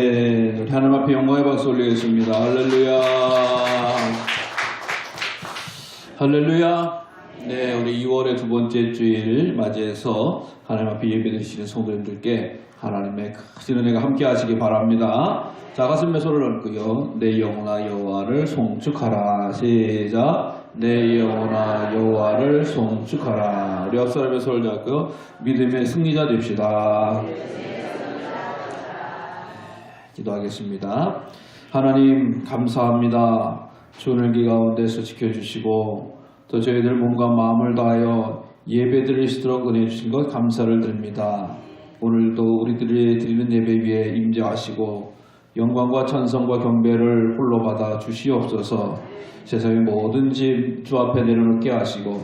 아멘. 우리 하나님 앞에 영광의 박수 올리겠습니다. 할렐루야. 할렐루야. 네, 우리 2월의 두 번째 주일 맞이해서 하나님 앞에 예배드리시는 성도님들께 하나님의 크신 은혜가 함께 하시기 바랍니다. 자, 가슴에 손을 얹고요. 내 영혼아 여호와를 송축하라. 시작. 내 영혼아 여호와를 송축하라. 우리 앞사람의 손을 잡고요. 믿음의 승리자 됩시다. 기도하겠습니다. 하나님 감사합니다. 주일기 가운데서 지켜주시고 또 저희들 몸과 마음을 다하여 예배드릴 수 있도록 은혜 주신 것 감사를 드립니다. 오늘도 우리들이 드리는 예배 위에 임재하시고 영광과 찬송과 경배를 홀로 받아 주시옵소서. 세상의 모든 짐 주 앞에 내려놓게 하시고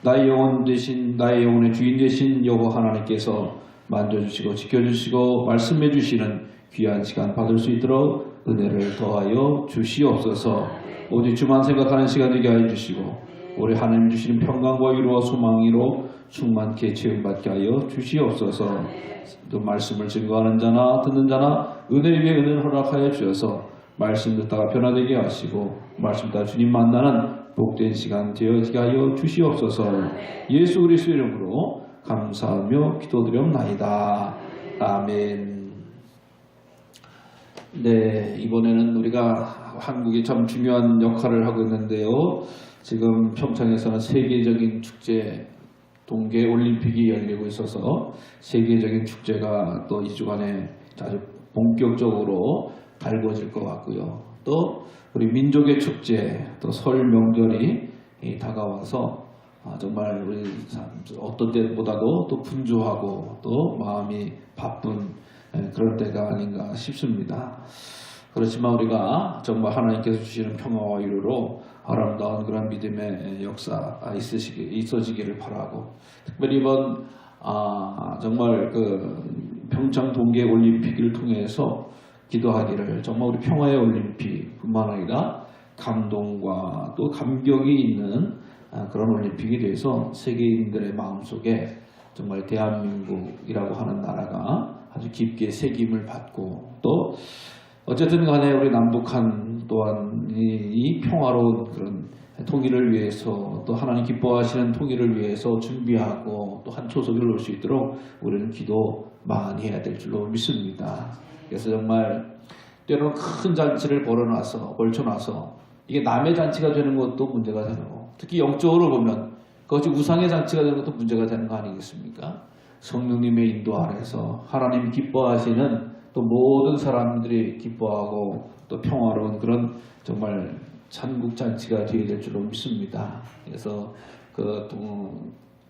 나의 영혼 대신 나의 영혼의 주인 되신 여호와 하나님께서 만져주시고 지켜주시고 말씀해 주시는 귀한 시간 받을 수 있도록 은혜를 더하여 주시옵소서. 오직 주만 생각하는 시간 되게 하여 주시고 우리 하나님 주시는 평강과 위로와 소망으로 충만케 채움받게 하여 주시옵소서. 또 말씀을 증거하는 자나 듣는 자나 은혜 위에 은혜를 허락하여 주셔서 말씀 듣다가 변화되게 하시고 말씀 따라 주님 만나는 복된 시간 되어지게 하여 주시옵소서. 예수 그리스도 이름으로 감사하며 기도드렸나이다. 아멘. 네, 이번에는 우리가 한국이 참 중요한 역할을 하고 있는데요. 지금 평창에서는 세계적인 축제 동계올림픽이 열리고 있어서 세계적인 축제가 또 2주간에 아주 본격적으로 달궈질 것 같고요. 또 우리 민족의 축제, 또 설 명절이 다가와서 정말 우리 어떤 때보다도 또 분주하고 또 마음이 바쁜 그런 때가 아닌가 싶습니다. 그렇지만 우리가 정말 하나님께서 주시는 평화와 위로로 아름다운 그런 믿음의 역사 있어지기를 바라고, 특별히 이번 정말 그 평창 동계 올림픽을 통해서 기도하기를 정말 우리 평화의 올림픽뿐만 아니라 감동과 또 감격이 있는 그런 올림픽이 돼서 세계인들의 마음속에 정말 대한민국이라고 하는 나라가 아주 깊게 새김을 받고, 또 어쨌든 간에 우리 남북한 또한 이 평화로운 그런 통일을 위해서 또 하나님 기뻐하시는 통일을 위해서 준비하고 또 한 초석을 놓을 수 있도록 우리는 기도 많이 해야 될 줄로 믿습니다. 그래서 정말 때로는 큰 잔치를 벌쳐놔서 이게 남의 잔치가 되는 것도 문제가 되는 거고, 특히 영적으로 보면 그것이 우상의 잔치가 되는 것도 문제가 되는 거 아니겠습니까? 성령님의 인도 아래서 하나님 기뻐하시는 또 모든 사람들이 기뻐하고 또 평화로운 그런 정말 천국잔치가 되어야 될 줄로 믿습니다. 그래서 그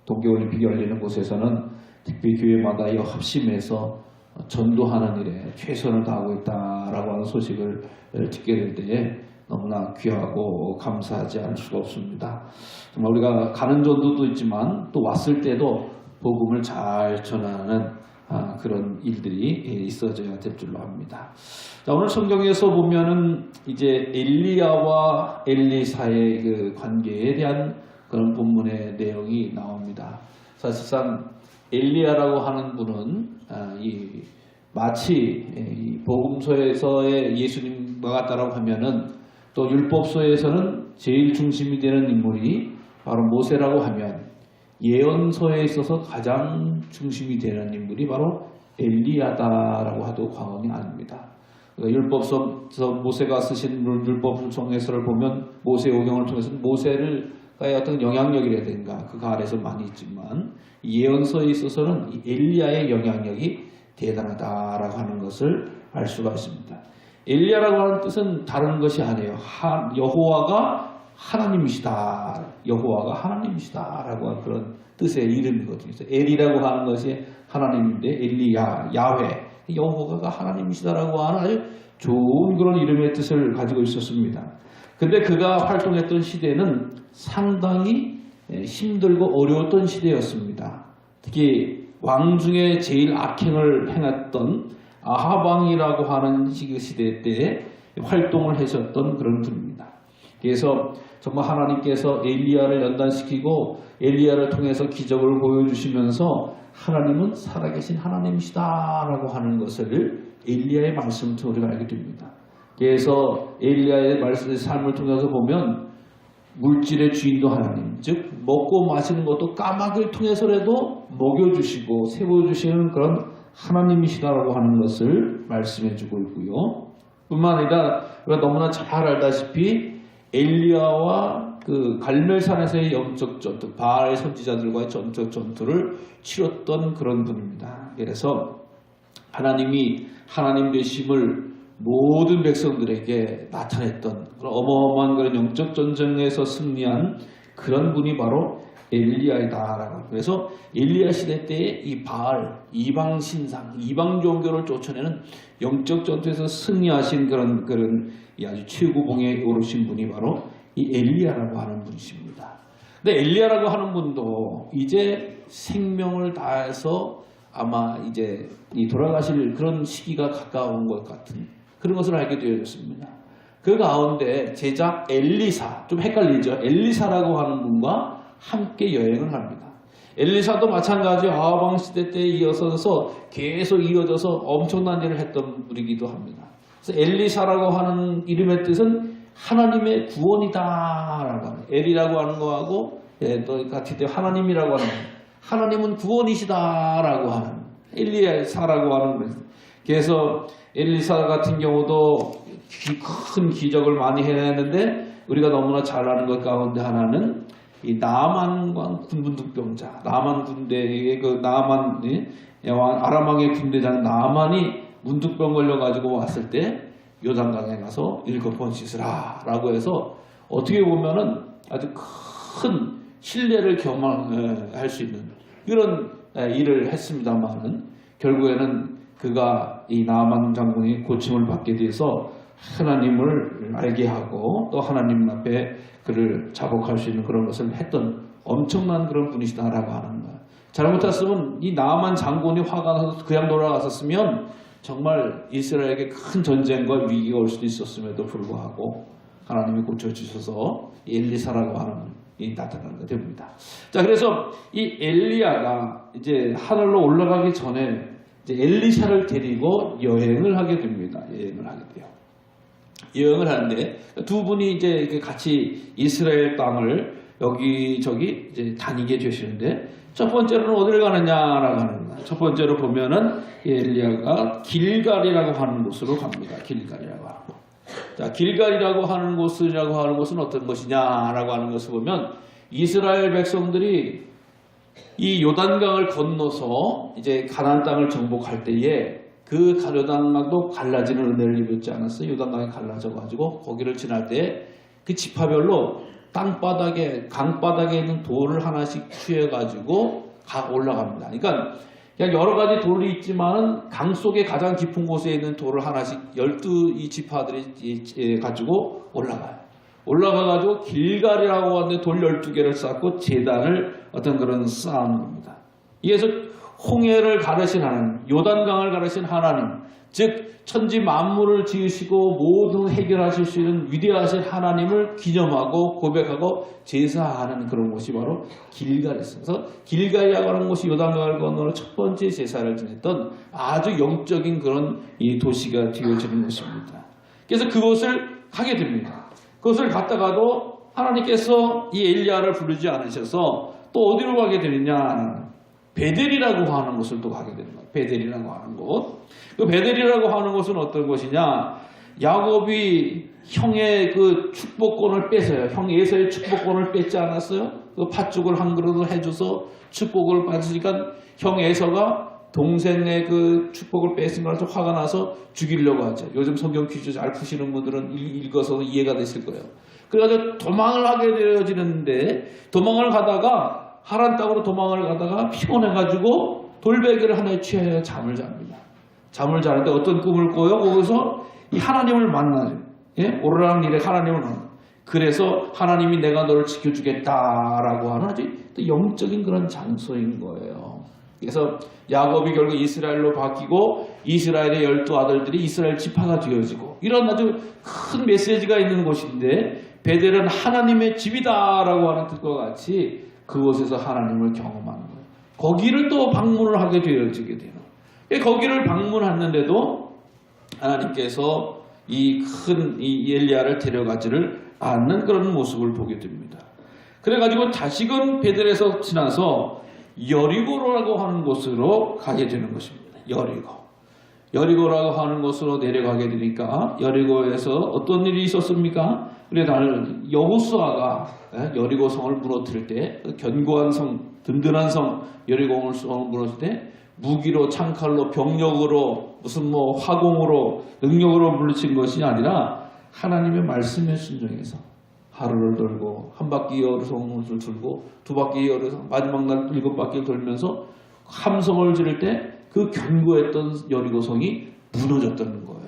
동계올림픽이 열리는 곳에서는 특히 교회마다 합심해서 전도하는 일에 최선을 다하고 있다라고 하는 소식을 듣게 될 때에 너무나 귀하고 감사하지 않을 수가 없습니다. 정말 우리가 가는 전도도 있지만 또 왔을 때도 복음을 잘 전하는 그런 일들이 있어져야 될 줄로 합니다. 자, 오늘 성경에서 보면은 이제 엘리야와 엘리사의 그 관계에 대한 그런 본문의 내용이 나옵니다. 사실상 엘리야라고 하는 분은 마치 복음서에서의 예수님과 같다라고 하면은, 또 율법서에서는 제일 중심이 되는 인물이 바로 모세라고 하면 예언서에 있어서 가장 중심이 되는 인물이 바로 엘리야다라고 해도 과언이 아닙니다. 그러니까 율법서 모세가 쓰신 율법성에서를 보면 모세 오경을 통해서는 모세를 어떤 영향력이라든가 그가 아래서 많이 있지만 예언서에 있어서는 엘리야의 영향력이 대단하다라고 하는 것을 알 수가 있습니다. 엘리야라고 하는 뜻은 다른 것이 아니에요. 여호와가 하나님이시다. 여호와가 하나님이시다라고 하는 그런 뜻의 이름이거든요. 엘이라고 하는 것이 하나님인데 엘리야, 야훼, 여호와가 하나님이시다라고 하는 아주 좋은 그런 이름의 뜻을 가지고 있었습니다. 근데 그가 활동했던 시대는 상당히 힘들고 어려웠던 시대였습니다. 특히 왕 중에 제일 악행을 행했던 아합 왕이라고 하는 시대 때에 활동을 하셨던 그런 분입니다. 그래서 정말 하나님께서 엘리야를 연단시키고 엘리야를 통해서 기적을 보여주시면서 하나님은 살아계신 하나님이시다라고 하는 것을 엘리야의 말씀을 통해 우리가 알게 됩니다. 그래서 엘리야의 삶을 통해서 보면 물질의 주인도 하나님, 즉 먹고 마시는 것도 까마귀를 통해서라도 먹여주시고 세워주시는 그런 하나님이시다라고 하는 것을 말씀해주고 있고요. 뿐만 아니라 우리가 너무나 잘 알다시피 엘리야와 그 갈멜산에서의 영적 전투, 바알의 선지자들과의 전적 전투를 치렀던 그런 분입니다. 그래서 하나님이 하나님 되심을 모든 백성들에게 나타냈던 그런 어마어마한 그런 영적 전쟁에서 승리한 그런 분이 바로 엘리야이다라고. 그래서 엘리야 시대 때의 이 바알, 이방 신상, 이방 종교를 쫓아내는 영적 전투에서 승리하신 그런 이 아주 최고봉에 오르신 분이 바로 이 엘리야라고 하는 분이십니다. 근데 엘리야라고 하는 분도 이제 생명을 다해서 아마 이제 이 돌아가실 그런 시기가 가까운 것 같은 그런 것을 알게 되었습니다. 그 가운데 제자 엘리사, 좀 헷갈리죠? 엘리사라고 하는 분과 함께 여행을 합니다. 엘리사도 마찬가지 아하방 시대 때에 이어서 계속 이어져서 엄청난 일을 했던 분이기도 합니다. 그래서 엘리사라고 하는 이름의 뜻은 하나님의 구원이다라고 하는, 엘이라고 하는 거하고 또 같이 하나님이라고 하는, 하나님은 구원이시다라고 하는 엘리사라고 하는 거예요. 그래서 엘리사 같은 경우도 큰 기적을 많이 해냈는데 우리가 너무나 잘 아는 것 가운데 하나는 이 나만과 군분두병자, 나만 군대의 그 나만 아람 왕의 군대장 나만이 문득병 걸려가지고 왔을 때 요단강에 가서 7번 씻으라라고 해서 어떻게 보면은 아주 큰 신뢰를 경험할 수 있는 이런 일을 했습니다만은 결국에는 그가 이 나만 장군이 고침을 받게 돼서 하나님을 알게 하고 또 하나님 앞에 그를 자복할 수 있는 그런 것을 했던 엄청난 그런 분이시다라고 하는 거예요. 잘못했으면 이 나만 장군이 화가 나서 그냥 돌아갔었으면 정말 이스라엘에게 큰 전쟁과 위기가 올 수도 있었음에도 불구하고 하나님이 고쳐주셔서 엘리사라고 하는 분이 나타나게 됩니다. 자, 그래서 이 엘리야가 이제 하늘로 올라가기 전에 이제 엘리사를 데리고 여행을 하게 됩니다. 여행을 하게 돼요. 여행을 하는데 두 분이 이제 같이 이스라엘 땅을 여기저기 이제 다니게 되시는데 첫 번째로는 어디를 가느냐라고 하는 거예요. 첫 번째로 보면은 엘리야가 길갈이라고 하는 곳으로 갑니다. 길갈이라고 하는 곳. 자, 길갈이라고 하는 곳은 어떤 것이냐라고 하는 것을 보면 이스라엘 백성들이 이 요단강을 건너서 이제 가나안 땅을 정복할 때에 그 요단강도 갈라지는 은혜를 입었지 않았어요? 요단강이 갈라져가지고 거기를 지날 때 그 지파별로 땅바닥에 강바닥에 있는 돌을 하나씩 취해가지고 올라갑니다. 그러니까 그냥 여러 가지 돌이 있지만은 강 속에 가장 깊은 곳에 있는 돌을 하나씩 12이 지파들이 가지고 올라가요. 올라가가지고 길갈이라고 하는데 돌 12개를 쌓고 제단을 어떤 그런 쌓는 겁니다. 이에서 홍해를 가르신 하나님, 요단강을 가르신 하나님, 즉 천지 만물을 지으시고 모든 해결하실 수 있는 위대하신 하나님을 기념하고 고백하고 제사하는 그런 곳이 바로 길갈이었어요. 그래서 길갈이라고 하는 곳이 요단강을 건너는 첫 번째 제사를 지냈던 아주 영적인 그런 이 도시가 되어지는 곳입니다. 그래서 그곳을 가게 됩니다. 그것을 갔다가도 하나님께서 이 엘리야를 부르지 않으셔서 또 어디로 가게 되느냐? 베델이라고 하는 곳을 또 가게 되는 거예요. 베델이라고 하는 곳. 그 베델이라고 하는 곳은 어떤 곳이냐? 야곱이 형의 그 축복권을 뺏어요. 형 에서의 축복권을 뺏지 않았어요? 그 팥죽을 한 그릇을 해줘서 축복을 받으니까 형 에서가 동생의 그 축복을 뺏은 거라서 화가 나서 죽이려고 하죠. 요즘 성경 퀴즈 잘 푸시는 분들은 읽어서 이해가 됐을 거예요. 그래가지고 도망을 하게 되어지는데 도망을 가다가 하란 땅으로 도망을 가다가 피곤해가지고 돌베개를 하나에 취하여 잠을 잡니다. 잠을 자는데 어떤 꿈을 꿔요? 거기서 이 하나님을 만나죠. 예? 오르락 내리락 하나님을 만나요. 그래서 하나님이 내가 너를 지켜주겠다라고 하는 아주 영적인 그런 장소인 거예요. 그래서 야곱이 결국 이스라엘로 바뀌고 이스라엘의 12아들들이 이스라엘 지파가 되어지고 이런 아주 큰 메시지가 있는 곳인데 베델은 하나님의 집이다라고 하는 뜻과 같이 그곳에서 하나님을 경험하는 거예요. 거기를 또 방문을 하게 되어지게 돼요. 거기를 방문했는데도 하나님께서 이 큰 엘리야를 데려가지를 않는 그런 모습을 보게 됩니다. 그래가지고 다시금 베델에서 지나서 여리고라고 하는 곳으로 가게 되는 것입니다. 여리고라고 하는 곳으로 내려가게 되니까 여리고에서 어떤 일이 있었습니까? 그래 나는 여호수아가 여리고 성을 무너뜨릴 때 견고한 성, 든든한 성 여리고 성을 무너뜨릴 때 무기로 창칼로 병력으로 무슨 화공으로 능력으로 물리친 것이 아니라 하나님의 말씀에 순종해서 하루를 돌고 한 바퀴 여리고성을 돌고 두 바퀴 여리고성 마지막 날 7바퀴를 돌면서 함성을 지를 때 그 견고했던 여리고성이 무너졌다는 거예요.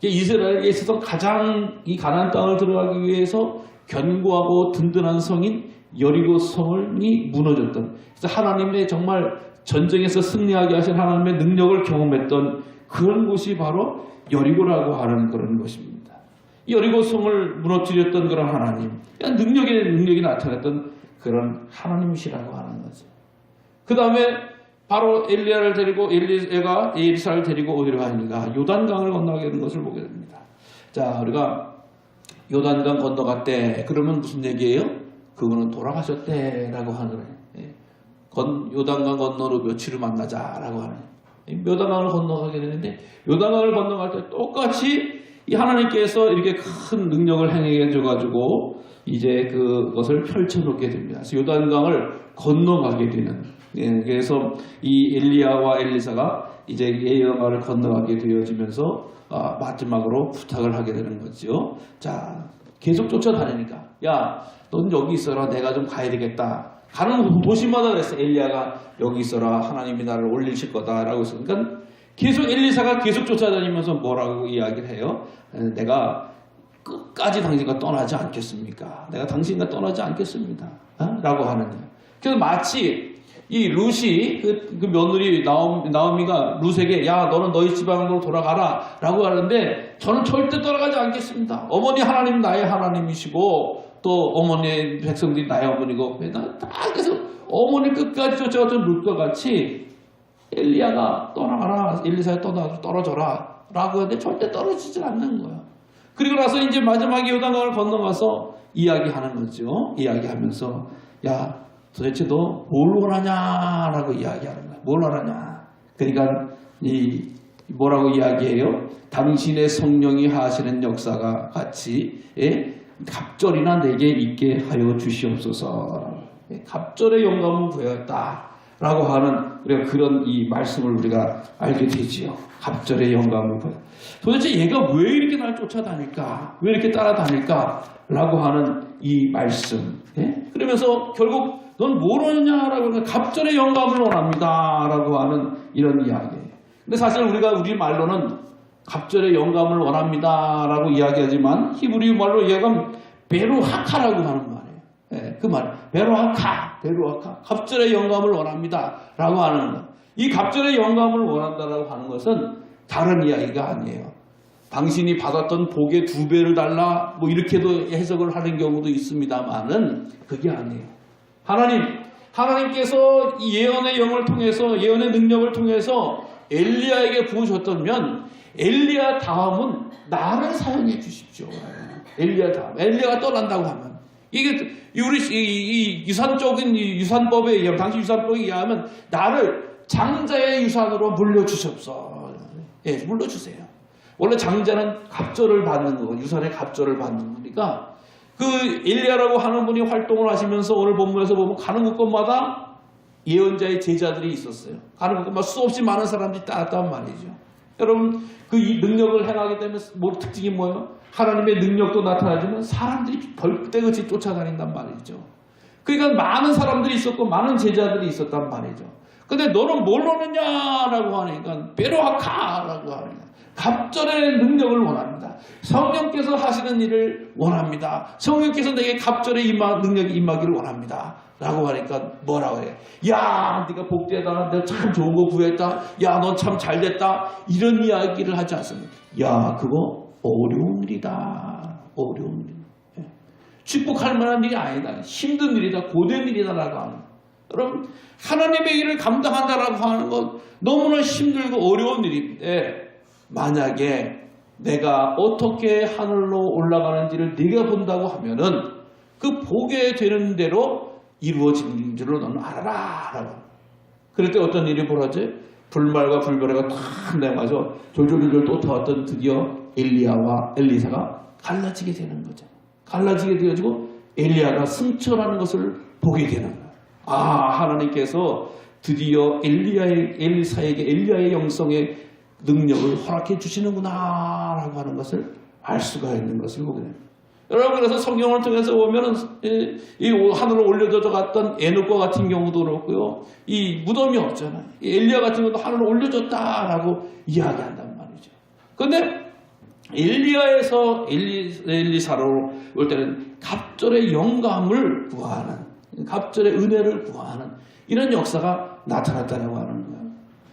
이스라엘에 있어서 가장 이 가나안 땅을 들어가기 위해서 견고하고 든든한 성인 여리고성이 무너졌던, 그래서 하나님의 정말 전쟁에서 승리하게 하신 하나님의 능력을 경험했던 그런 곳이 바로 여리고라고 하는 그런 것입니다. 여리고성을 무너뜨렸던 그런 하나님, 능력이 나타났던 그런 하나님이시라고 하는 거죠. 그 다음에 바로 엘리야를 데리고 엘리야가 에리사를 데리고 어디로 가니까 요단강을 건너가게 되는 것을 보게 됩니다. 자, 우리가 요단강 건너갔대. 그러면 무슨 얘기예요? 그분은 돌아가셨대라고 하는 거예요. 요단강 건너로 며칠을 만나자라고 하는. 요단강을 건너가게 되는데 요단강을 건너갈 때 똑같이 이 하나님께서 이렇게 큰 능력을 행해 줘가지고 이제 그것을 펼쳐놓게 됩니다. 그래서 요단강을 건너가게 되는. 그래서 이 엘리야와 엘리사가 이제 예언가를 건너가게 되어지면서 마지막으로 부탁을 하게 되는 거죠. 자, 계속 쫓아다니니까 야, 넌 여기 있어라. 내가 좀 가야 되겠다. 가는 도시마다 그랬어. 엘리야가 여기 있어라. 하나님이 나를 올리실 거다라고 했어. 그러니까 계속 엘리사가 계속 쫓아다니면서 뭐라고 이야기를 해요? 내가 끝까지 당신과 떠나지 않겠습니까? 내가 당신과 떠나지 않겠습니다. 라고 하는 거예요. 그래서 마치 이 룻이 그 며느리 나오미가 룻에게 야 너는 너희 지방으로 돌아가라 라고 하는데 저는 절대 떠나가지 않겠습니다. 어머니 하나님 나의 하나님이시고 또 어머니 백성들이 나의 어머니고 딱 해서 어머니 끝까지 쫓아갔던 룻과 같이 엘리야가 떠나가라 엘리사가 떨어져라 라고 하는데 절대 떨어지지 않는 거예요. 그리고 나서 이제 마지막에 요단강을 건너가서 이야기하는 거죠. 이야기하면서 야 도대체 너 뭘 원하냐라고 이야기하는 거야. 뭘 원하냐. 그러니까 뭐라고 이야기해요? 당신의 성령이 하시는 역사가 같이 갑절이나 내게 있게 하여 주시옵소서. 갑절의 영감을 구하였다라고 하는 우리가 그런 이 말씀을 우리가 알게 되지요. 갑절의 영감을 구하. 도대체 얘가 왜 이렇게 날 쫓아다닐까? 왜 이렇게 따라다닐까? 라고 하는 이 말씀. 그러면서 결국 넌 뭘 원하냐라고 하면 갑절의 영감을 원합니다 라고 하는 이런 이야기예요. 근데 사실 우리 말로는 갑절의 영감을 원합니다 라고 이야기하지만 히브리 말로 이야기하면 베로하카라고 하는 말이에요. 그 말 베로하카 갑절의 영감을 원합니다 라고 하는 것. 이 갑절의 영감을 원한다라고 하는 것은 다른 이야기가 아니에요. 당신이 받았던 복의 2배를 달라 이렇게도 해석을 하는 경우도 있습니다만은 그게 아니에요. 하나님께서 이 예언의 영을 통해서 예언의 능력을 통해서 엘리야에게 부으셨다면 엘리야 다음은 나를 사용해 주십시오. 엘리야 다음. 엘리야가 떠난다고 하면 이게 우리 이 유산적인 유산법에 의하면 당시 유산법에 의하면 나를 장자의 유산으로 물려주십시오. 예, 물려주세요. 원래 장자는 갑절을 받는 거, 유산의 갑절을 받는 거니까 그 엘리야라고 하는 분이 활동을 하시면서 오늘 본문에서 보면 가는 곳곳마다 예언자의 제자들이 있었어요. 가는 곳곳마다 수없이 많은 사람들이 따랐단 말이죠. 여러분 그 이 능력을 행하게 되면 특징이 뭐예요? 하나님의 능력도 나타나지만 사람들이 벌떼같이 쫓아다닌단 말이죠. 그러니까 많은 사람들이 있었고 많은 제자들이 있었단 말이죠. 근데 너는 뭘 원하냐라고 하니까 베로하카라고 하는 거야. 갑절의 능력을 원합니다. 성령께서 하시는 일을 원합니다. 성령께서 내게 갑절의 능력이 임하기를 원합니다. 라고 하니까 뭐라고 해? 야, 네가 복되다. 내가 참 좋은 거 구했다. 야, 너 참 잘됐다. 이런 이야기를 하지 않습니다. 야, 그거 어려운 일이다. 어려운 일. 축복할 만한 일이 아니다. 힘든 일이다. 고된 일이다라고 하는 거예요. 여러분, 하나님의 일을 감당한다라고 하는 건 너무나 힘들고 어려운 일인데 만약에 내가 어떻게 하늘로 올라가는지를 네가 본다고 하면은 그 보게 되는 대로 이루어지는 줄로 너는 알아라 라고. 그럴 때 어떤 일이 벌어지? 불말과 불결해가 탁 내가서 졸졸졸 쫓아왔던 드디어 엘리야와 엘리사가 갈라지게 되는 거죠. 갈라지게 되어지고 엘리야가 승천하는 것을 보게 되는 거예요. 하나님께서 드디어 엘리사에게 엘리야의 영성의 능력을 허락해 주시는구나 라고 하는 것을 알 수가 있는 것을 보게 됩니다. 여러분, 그래서 성경을 통해서 보면은 이 하늘로 올려져 갔던 에녹과 같은 경우도 그렇고요. 이 무덤이 없잖아요. 이 엘리야 같은 것도 하늘로 올려졌다라고 이야기한단 말이죠. 그런데 엘리야에서 엘리사로 올 때는 갑절의 영감을 구하는, 갑절의 은혜를 구하는 이런 역사가 나타났다고 하는 거예요.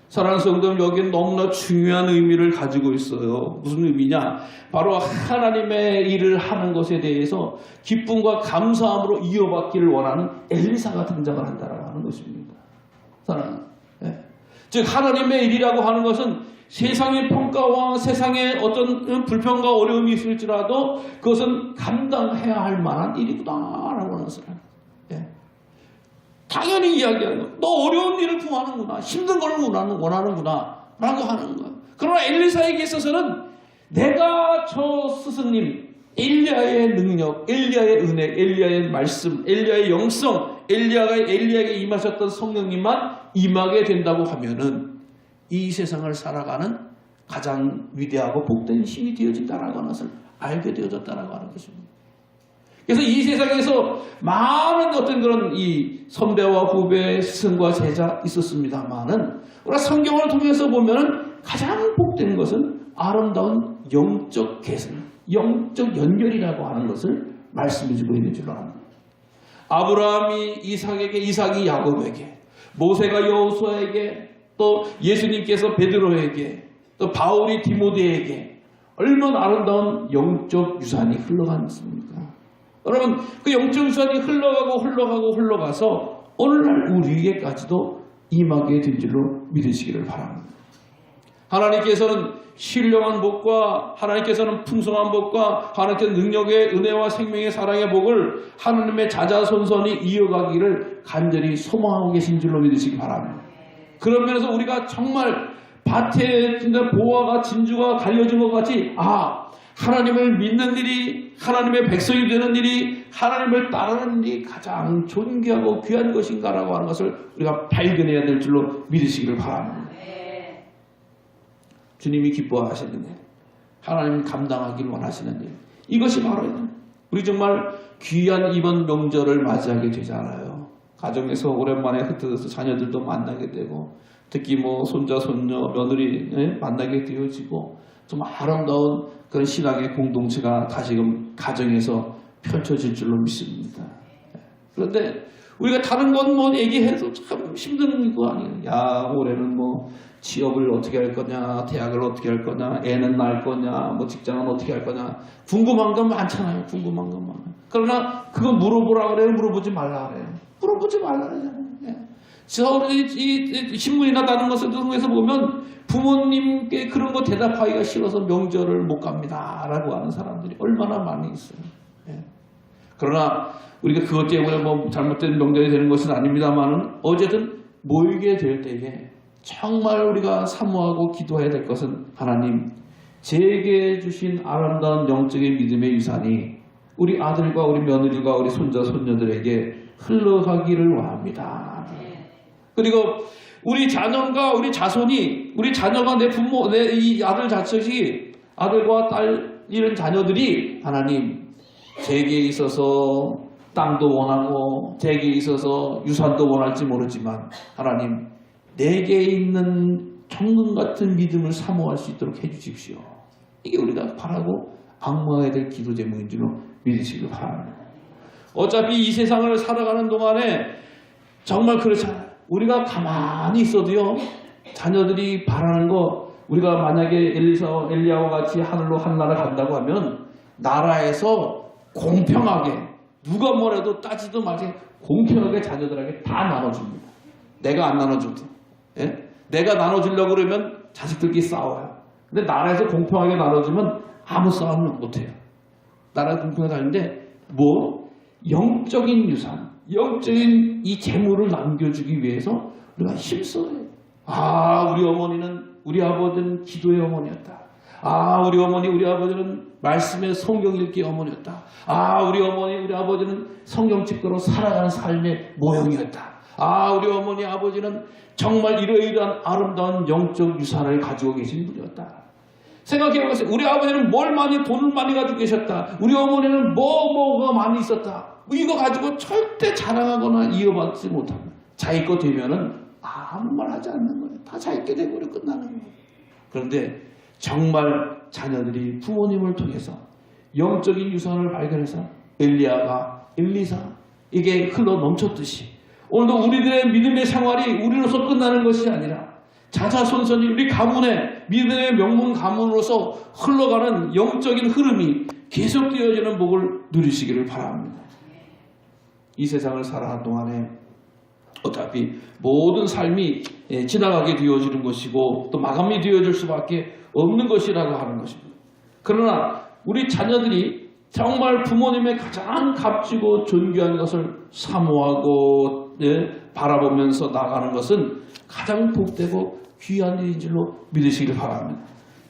사랑하는 성도들, 여기는 너무나 중요한 의미를 가지고 있어요. 무슨 의미냐? 바로 하나님의 일을 하는 것에 대해서 기쁨과 감사함으로 이어받기를 원하는 엘리사가 등장을 한다고 하는 것입니다. 사랑하는, 즉 하나님의 일이라고 하는 것은 세상의 평가와 세상의 어떤 불평과 어려움이 있을지라도 그것은 감당해야 할 만한 일이구나라고 하는 것을 당연히 이야기하는 거예요. 너 어려운 일을 구하는구나. 힘든 걸 원하는구나. 라고 하는 거예요. 그러나 엘리사에게 있어서는 내가 저 스승님, 엘리야의 능력, 엘리야의 은혜, 엘리야의 말씀, 엘리야의 영성, 엘리야에게 임하셨던 성령님만 임하게 된다고 하면은 이 세상을 살아가는 가장 위대하고 복된 힘이 되어진다라고 하는 것을 알게 되어졌다라고 하는 것입니다. 그래서 이 세상에서 많은 어떤 그런 이 선배와 후배, 스승과 제자 있었습니다만은 우리가 성경을 통해서 보면은 가장 복된 것은 아름다운 영적 계승, 영적 연결이라고 하는 것을 말씀해주고 있는 줄로 압니다. 아브라함이 이삭에게, 이삭이 야곱에게, 모세가 여호수아에게, 또 예수님께서 베드로에게, 또 바울이 디모데에게 얼마나 아름다운 영적 유산이 흘러갔습니까? 여러분, 그 영적 유산이 흘러가서 오늘날 우리에게까지도 임하게 된 줄로 믿으시기를 바랍니다. 하나님께서는 신령한 복과 하나님께서는 풍성한 복과 하나님께서 능력의 은혜와 생명의 사랑의 복을 하나님의 자자손손이 이어가기를 간절히 소망하고 계신 줄로 믿으시기 바랍니다. 그런 면에서 우리가 정말 밭에 보화가 진주가 갈려진 것 같이 하나님을 믿는 일이, 하나님의 백성이 되는 일이, 하나님을 따르는 일이 가장 존귀하고 귀한 것인가라고 하는 것을 우리가 발견해야 될 줄로 믿으시기를 바랍니다. 주님이 기뻐하시는 일, 하나님 감당하기를 원하시는 일, 이것이 바로 우리 정말 귀한 이번 명절을 맞이하게 되잖아요. 가정에서 오랜만에 흩어져서 자녀들도 만나게 되고, 특히 손자, 손녀, 며느리 만나게 되어지고, 좀 아름다운 그런 신앙의 공동체가 다시금 가정에서 펼쳐질 줄로 믿습니다. 그런데 우리가 다른 건 얘기해도 참 힘든 거 아니에요. 올해는 취업을 어떻게 할 거냐, 대학을 어떻게 할 거냐, 애는 낳을 거냐, 직장은 어떻게 할 거냐, 궁금한 건 많잖아요. 궁금한 건 많아요. 그러나 그거 물어보라 그래요? 물어보지 말라 그래요? 물어보지 말라 그러잖아요. 이 신문이나 다른 것을 통해서 보면 부모님께 그런 거 대답하기가 싫어서 명절을 못 갑니다 라고 하는 사람들이 얼마나 많이 있어요. 그러나 우리가 그것 때문에 잘못된 명절이 되는 것은 아닙니다만 어쨌든 모이게 될 때에 정말 우리가 사모하고 기도해야 될 것은 하나님, 제게 주신 아름다운 영적인 믿음의 유산이 우리 아들과 우리 며느리가 우리 손자 손녀들에게 흘러가기를 원합니다. 그리고 우리 자녀가 우리 자손이, 우리 자녀가 내 부모, 이 아들 자식이, 아들과 딸 이런 자녀들이 하나님, 제게 있어서 땅도 원하고 제게 있어서 유산도 원할지 모르지만 하나님, 내게 있는 정금 같은 믿음을 사모할 수 있도록 해주십시오. 이게 우리가 바라고 악모해야 될 기도 제목인 줄로 믿으시길 바랍니다. 어차피 이 세상을 살아가는 동안에 정말 그렇잖아요. 우리가 가만히 있어도요, 자녀들이 바라는 거, 우리가 만약에 엘리야와 같이 하늘로 한 나라 간다고 하면 나라에서 공평하게, 누가 뭐래도 따지도 말지 공평하게 자녀들에게 다 나눠줍니다. 내가 안 나눠줘도. 내가 나눠주려고 그러면 자식들끼리 싸워요. 근데 나라에서 공평하게 나눠주면 아무 싸움을 못해요. 나라에서 공평하게 나누는데 영적인 유산, 영적인 이 재물을 남겨주기 위해서 우리가 힘써요. 우리 어머니는, 우리 아버지는 기도의 어머니였다. 우리 어머니, 우리 아버지는 말씀의 성경 읽기 어머니였다. 우리 어머니, 우리 아버지는 성경 찍도록 살아가는 삶의 모형이었다. 우리 어머니, 아버지는 정말 이러이러한 아름다운 영적 유산을 가지고 계신 분이었다. 생각해보세요. 우리 아버지는 돈을 많이 가지고 계셨다. 우리 어머니는 뭐가 많이 있었다. 이거 가지고 절대 자랑하거나 이어받지 못합니다. 자기 거 되면은 아무 말 하지 않는 거예요. 다 자기 게 되고 끝나는 거예요. 그런데 정말 자녀들이 부모님을 통해서 영적인 유산을 발견해서 엘리사 이게 흘러 넘쳤듯이 오늘도 우리들의 믿음의 생활이 우리로서 끝나는 것이 아니라 자자손손이 우리 가문의 믿음의 명문 가문으로서 흘러가는 영적인 흐름이 계속되어지는 복을 누리시기를 바랍니다. 이 세상을 살아가는 동안에 어차피 모든 삶이 지나가게 되어지는 것이고 또 마감이 되어질 수밖에 없는 것이라고 하는 것입니다. 그러나 우리 자녀들이 정말 부모님의 가장 값지고 존귀한 것을 사모하고 바라보면서 나가는 것은 가장 복되고 귀한 일인 줄로 믿으시길 바랍니다.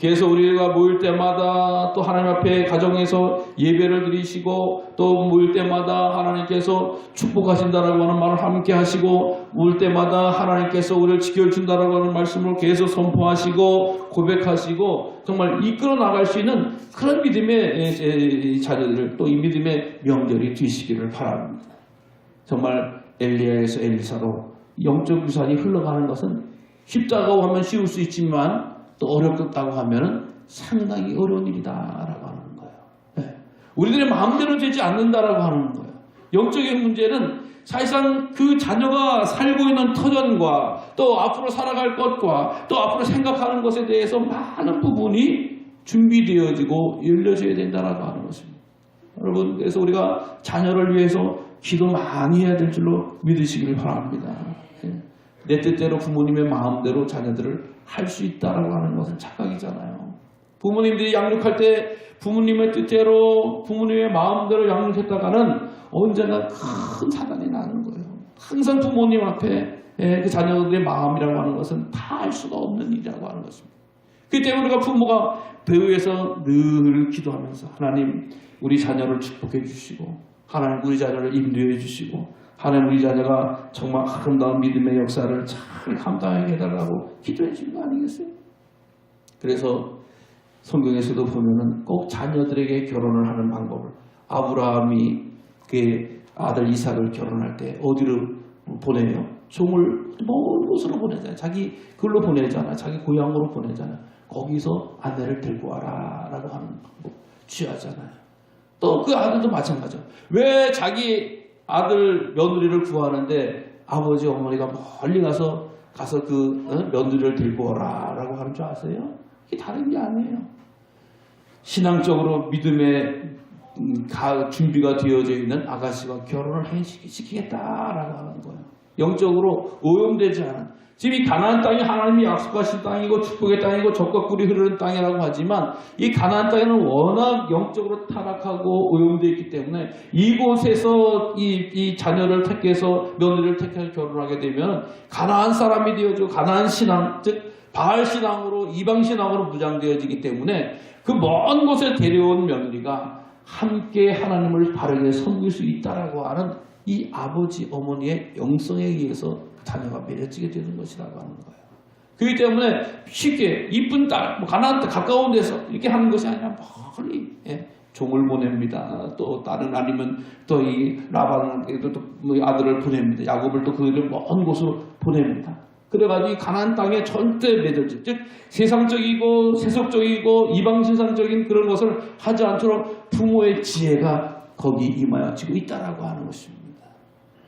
그래서 우리가 모일 때마다 또 하나님 앞에 가정에서 예배를 드리시고 또 모일 때마다 하나님께서 축복하신다라고 하는 말을 함께 하시고 모일 때마다 하나님께서 우리를 지켜준다라고 하는 말씀을 계속 선포하시고 고백하시고 정말 이끌어 나갈 수 있는 그런 믿음의 자녀들 또 이 믿음의 명절이 되시기를 바랍니다. 정말 엘리야에서 엘리사로 영적 유산이 흘러가는 것은 쉽다고 하면 쉬울 수 있지만 또 어렵다고 하면 상당히 어려운 일이다라고 하는 거예요. 네. 우리들의 마음대로 되지 않는다라고 하는 거예요. 영적인 문제는 사실상 그 자녀가 살고 있는 터전과 또 앞으로 살아갈 것과 또 앞으로 생각하는 것에 대해서 많은 부분이 준비되어지고 열려져야 된다라고 하는 것입니다. 여러분, 그래서 우리가 자녀를 위해서 기도 많이 해야 될 줄로 믿으시길 바랍니다. 내 뜻대로 부모님의 마음대로 자녀들을 할 수 있다라고 하는 것은 착각이잖아요. 부모님들이 양육할 때 부모님의 뜻대로 부모님의 마음대로 양육했다가는 언젠가 큰 사단이 나는 거예요. 항상 부모님 앞에 그 자녀들의 마음이라고 하는 것은 다 알 수가 없는 일이라고 하는 것입니다. 그렇기 때문에 우리가 부모가 배후에서 늘 기도하면서 하나님 우리 자녀를 축복해 주시고 하나님 우리 자녀를 인도해 주시고 하나님 우리 자녀가 정말 아름다운 믿음의 역사를 잘 감당하게 해달라고 기도해 주는 거 아니겠어요? 그래서 성경에서도 보면은 꼭 자녀들에게 결혼을 하는 방법을 아브라함이 그 아들 이삭을 결혼할 때 어디로 보내요? 종을 먼 곳으로 보내잖아요. 자기 글로 보내잖아요. 자기 고향으로 보내잖아요. 거기서 아내를 데리고 와라 라고 하는 방법 취하잖아요. 또 그 아들도 마찬가지죠. 왜 자기 아들 며느리를 구하는데 아버지 어머니가 멀리 가서 그 며느리를 데리고 오라 라고 하는 줄 아세요? 이게 다른 게 아니에요. 신앙적으로 믿음의 준비가 되어져 있는 아가씨와 결혼을 시키겠다라고 하는 거예요. 영적으로 오염되지 않은 지금 이 가나안 땅이 하나님이 약속하신 땅이고 축복의 땅이고 젖과 꿀이 흐르는 땅이라고 하지만 이 가나안 땅에는 워낙 영적으로 타락하고 오염되어 있기 때문에 이곳에서 이 자녀를 택해서 며느리를 택해서 결혼하게 되면 가나안 사람이 되어지고 가나안 신앙 즉 바알 신앙으로 이방 신앙으로 무장되어지기 때문에 그 먼 곳에 데려온 며느리가 함께 하나님을 바르게 섬길 수 있다라고 하는 이 아버지 어머니의 영성에 의해서 자녀가 맺어지게 되는 것이라고 하는 거예요. 그렇기 때문에 쉽게 이쁜 딸, 가나안 땅 가까운 데서 이렇게 하는 것이 아니라 멀리 종을 보냅니다. 또 다른 아니면 또 이 라반에도 또 아들을 보냅니다. 야곱을 또 그들을 먼 곳으로 보냅니다. 그래가지고 이 가나안 땅에 절대 맺어질 즉 세상적이고 세속적이고 이방신상적인 그런 것을 하지 않도록 부모의 지혜가 거기 임하여지고 있다라고 하는 것입니다.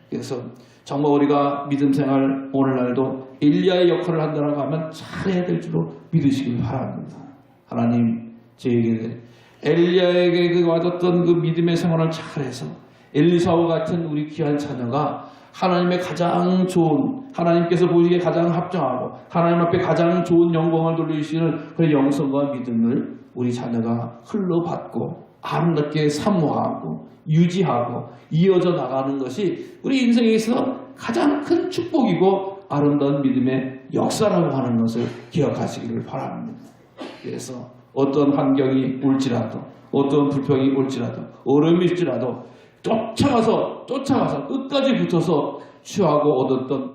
그래서 정말 우리가 믿음 생활 오늘날도 엘리야의 역할을 한다고 하면 잘해야 될 줄로 믿으시길 바랍니다. 하나님 저에게 엘리야에게 와줬던 그 믿음의 생활을 잘해서 엘리사와 같은 우리 귀한 자녀가 하나님의 가장 좋은, 하나님께서 보시기에 가장 합정하고 하나님 앞에 가장 좋은 영광을 돌리시는 그 영성과 믿음을 우리 자녀가 흘러받고 아름답게 사모하고 유지하고 이어져 나가는 것이 우리 인생에 있어 가장 큰 축복이고 아름다운 믿음의 역사라고 하는 것을 기억하시기를 바랍니다. 그래서 어떤 환경이 올지라도, 어떤 불평이 올지라도, 어려움이 있지라도 쫓아가서 끝까지 붙어서 취하고 얻었던